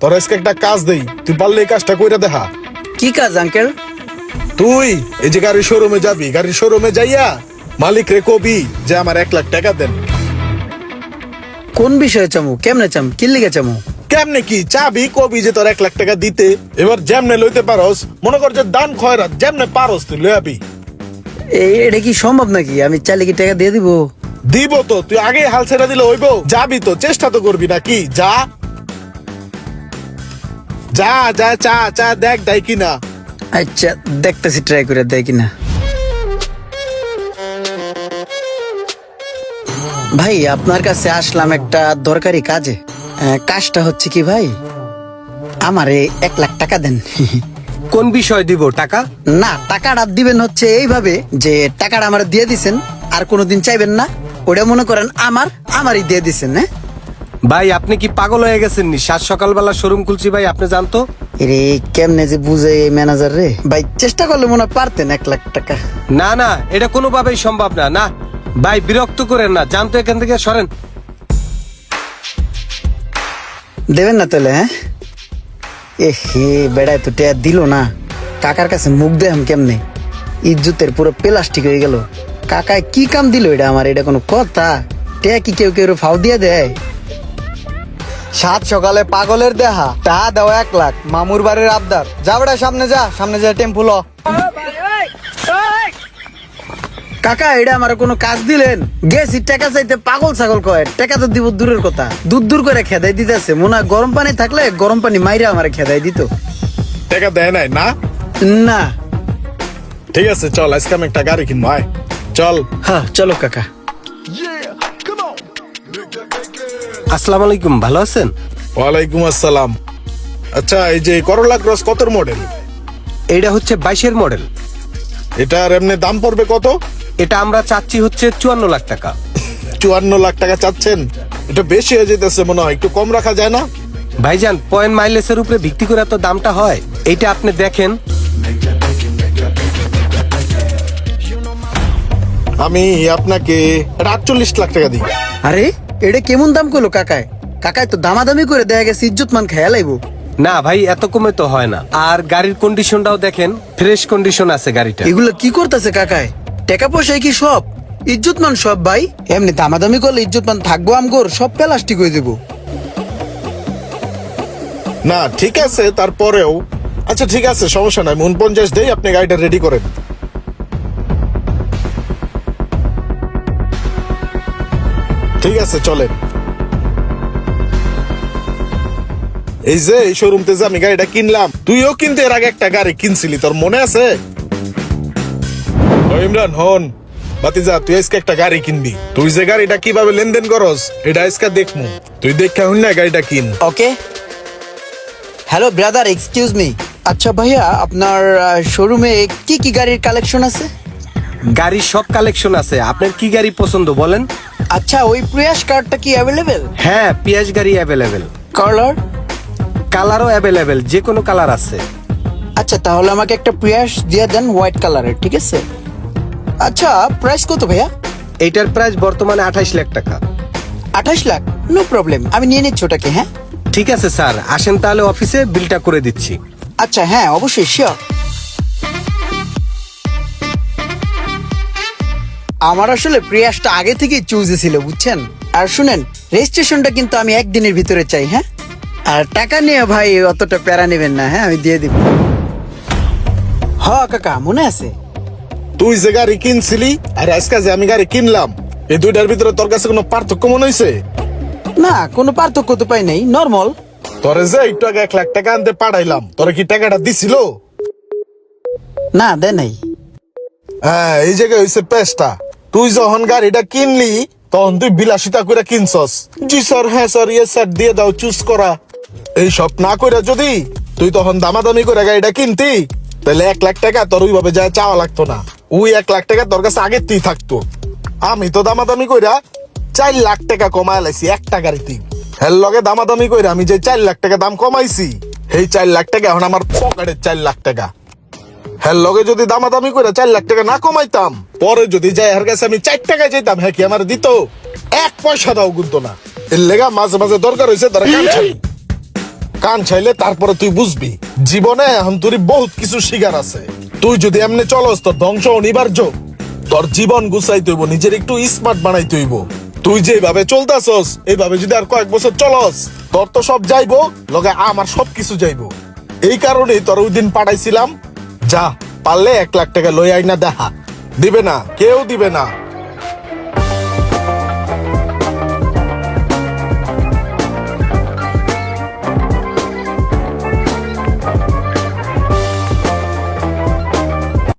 তোর আজকে একটা কাজ দেই, তুই পারলে এই কাজটা কইরা দেখা। কি কাজ আঙ্কেল? তুই এই যে গাড়ির শোরুমে যাবি, গাড়ির শোরুমে যাইয়া মালিক রে কবি যে আমার 1 লাখ টাকা দেন। কোন বিষয়ে চামু? কেমনে চাম? কি লিগে চামু? কেমনে কি চাবি কবি যে তোর 1 লাখ টাকা দিতে, এবার যেমনে লইতে পারস, মনে কর যে দান খয়রাত যেমনে পারস তুই লইয়াবি। এটা কি সম্ভব নাকি? আমি চাইলে কি টাকা দিয়ে দিব? দিব তো, তুই আগে হাল ছেড়ে দিলে হইব? যাবি তো, চেষ্টা তো করবি নাকি? যা যা যা, চা চা দেখ দেয় কিনা। আচ্ছা দেখতেছি, ট্রাই করে দেয় কিনা। ভাই আপনার কাছে আসলাম একটা দরকারি কাজে। কাজটা হচ্ছে কি ভাই, আমারে 1 লাখ টাকা দেন। কোন বিষয় দিব টাকা? না, টাকাটা দিবেন হচ্ছে এইভাবে যে টাকাটা আমার দিয়ে দিছেন, আর কোনোদিন চাইবেন না। ওটা মনে করেন আমারই দিয়ে দিছেন। হ্যাঁ ভাই আপনি কি পাগল হয়ে গেছেন নি? সাত সকালবেলা শোরুম খুলছি ভাই, আপনি জানতো? রে কেমনে যে বুঝে এই ম্যানেজার রে। ভাই চেষ্টা করলে মনে হয় পারতেন 1 লাখ টাকা। না না, এটা কোনোভাবেই সম্ভব না। না ভাই বিরক্ত করেন না, জানতো এখান থেকে সরেন। দেবেন না তাহলে? হ্যাঁ এ হে বেড়ায় তো টেয়া দিল না। কাকার কাছে মুখ দেখাম কেমনে? ইজ্জতের পুরো প্লাস্টিক হয়ে গেল। কাকায় কি কাম দিল এটা আমার? এটা কোনো কথা? টেয়া কি কেউ কেউ ফাও দিয়ে দেয়? সাত সকালে পাগলের দেহা তা দাও 1 লাখ, মামুর বাড়ির আবদার। যা বেটা সামনে যা, সামনে যা টেম্পু ল। কাকা এটা আমার কোনো কাজ দিলেন? গেছি টাকা চাইতে পাগল ছাগল কয়। টাকা তো দিব দূরের কথা, দূর করে খেদাই দিতেছে। মনে হয় গরম পানি থাকলে গরম পানি মাইরা আমার খেদাই দিত। টাকা দেয় নাই না? না। ঠিক আছে চল, আজকে আমি একটা গাড়ি কিনবো, আয় চল। হ্যাঁ চলো কাকা। আসসালামু আলাইকুম, ভালো আছেন? ওয়ালাইকুম আসসালাম। আচ্ছা এই যে করলা ক্রস কতর মডেল? এটা হচ্ছে 22-এর মডেল। এটার এমনি দাম পড়বে কত? এটা আমরা চাচ্ছি হচ্ছে 54 লাখ টাকা। 54 লাখ টাকা চাচ্ছেন? এটা বেশি হয়ে যেতেছে মনে হয়, একটু কম রাখা যায় না? ভাইজান পয়েন্ট মাইলেজের উপরে ভিত্তি করে তো দামটা হয়। এইটা আপনি দেখেন। আমি আপনাকে 48 লাখ টাকা দিই। আরে এটা কেমন দাম করলো কাকায়? কাকায় তো দামাদামি করে দেখা গেছে ইজ্জত মান খেয়া লাইবো। না ভাই এত কমে তো হয় না। আর গাড়ির কন্ডিশনটাও দেখেন, ফ্রেশ কন্ডিশন আছে গাড়িটা। এগুলো কি করতেছে কাকায়? টাকা পয়সা কি সব? ইজ্জত মান সব ভাই। এমনি দামাদামি করলে ইজ্জত মান থাকবো আমগোর? সব প্লাস্টিক হয়ে দেবো। না ঠিক আছে তারপরেও, আচ্ছা ঠিক আছে সমস্যা নাই, 49 দেই, আপনি গাড়িটা রেডি করেন। ঠিক আছে চলেন। এই যে এই শোরুম থেকে যে আমি গাড়িটা কিনলাম, তুইও কিন্তু এর আগে একটা গাড়ি কিনছিলি, তোর মনে আছে? ও ইমরান হন বাতিজা, তুই আজকে একটা গাড়ি কিনবি। তুই যে গাড়িটা কিভাবে লেনদেন করস এটা আজকে দেখমু, তুই দেখা হইন না গাড়িটা কিন। Okay. Hello brother, excuse me. আচ্ছা ভাইয়া আপনার শোরুমে কি কি গাড়ির কালেকশন আছে? গাড়ির সব কালেকশন আছে, আপনার কি গাড়ি পছন্দ বলেন? আচ্ছা ওই প্রিয়াস কারটা কি অ্যাভেলেবেল? হ্যাঁ পিয়াজ গাড়ি অ্যাভেলেবেল। কালার? কালারও অ্যাভেলেবেল, যে কোনো কালার আছে। আচ্ছা তাহলে আমাকে একটা প্রিয়াস দিয়ে দেন হোয়াইট কালারের, ঠিক আছে? আচ্ছা প্রাইস কত ভাইয়া? এইটার প্রাইস বর্তমানে 28 লাখ টাকা। 28 লাখ? নো প্রবলেম, আমি নিয়ে নিচ্ছি ওটাকে। হ্যাঁ ঠিক আছে স্যার, আসেন তাহলে অফিসে, বিলটা করে দিচ্ছি। আচ্ছা হ্যাঁ অবশ্যই, শিওর। আমার আসলে প্রিয়াসটা আগে থেকেই চুজে ছিল বুঝছেন। আর শুনেন, রেজিস্ট্রেশনটা কিন্তু আমি একদিনের ভিতরে চাই। হ্যাঁ আর টাকা নিয়ে ভাই অতটা প্যারা নেবেন না, হ্যাঁ আমি দিয়ে দিব। হ কাকা মনে আছে। তুই যে গাড়ি কিনছিলি আর আজকে যে আমি গাড়ি কিনলাম, এই দুইটার ভিতরে তোর কাছে কোনো পার্থক্য মনে হয়েছে? না কোনো পার্থক্য তো পাই নাই, নর্মাল। তোরে যে একটু আগে 1 লাখ টাকা আনতে পাঠাইলাম, তোরে কি টাকাটা দিছিল? না দেয় নাই। হ্যাঁ এই জায়গায় হয়েছে পেস্টা। তুই যখন গাড়িটা কিনলি তখন তুই বিলাসিতা করে কিনছস, জি স্যার, হ্যাঁ স্যার, ইয়ে স্যার দিয়ে দাও, চুজ করা, এই সব না করে যদি তুই তখন দামাদামি করে গাড়িটা কিনতি, তাহলে 1 লাখ টাকা তোর ওইভাবে যা চাওয়া লাগতো না। ওই 1 লাখ টাকা তোর কাছে আগেতেই থাকতো। আমি তো দামাদামি কইরা 4 লাখ টাকা কমায় লাইছি একটা গাড়িতে। হের লগে দামাদামি কইরা আমি যে 4 লাখ টাকা দাম কমাইছি, এই 4 লাখ টাকা এখন আমার পকেটের 4 লাখ টাকা। হ্যাঁ লগে যদি দামাদামি করে 4 লাখ টাকা না কমাইতাম, পরে যদি যাই এর কাছে আমি 4 টাকা চাইতাম, হ্যাঁ কি আমার দিত? 1 পয়সা দাও গুনতো না। এর লেগা মাঝে মাঝে দরকার হয়েছে তারা কাম ছাড়ি। কান ছাইলে তারপরে তুই বুঝবি জীবনে এখন তোর বহুত কিছু শিকার আছে। তুই যদি এমনি চলস তোর ধ্বংস অনিবার্য। তোর জীবন গুছাইতে হইব, নিজের একটু স্মার্ট বানাইতে হইব। তুই যেভাবে চলতেছস এইভাবে যদি আর কয়েক বছর চলস তোর তো সব যাইবো, লগে আমার সবকিছু যাইবো। এই কারণেই তোর ওই দিন পাঠাইছিলাম, যা পারলে 1 লাখ টাকা লই আইনা দেখা। দিবে না, কেউ দিবে না।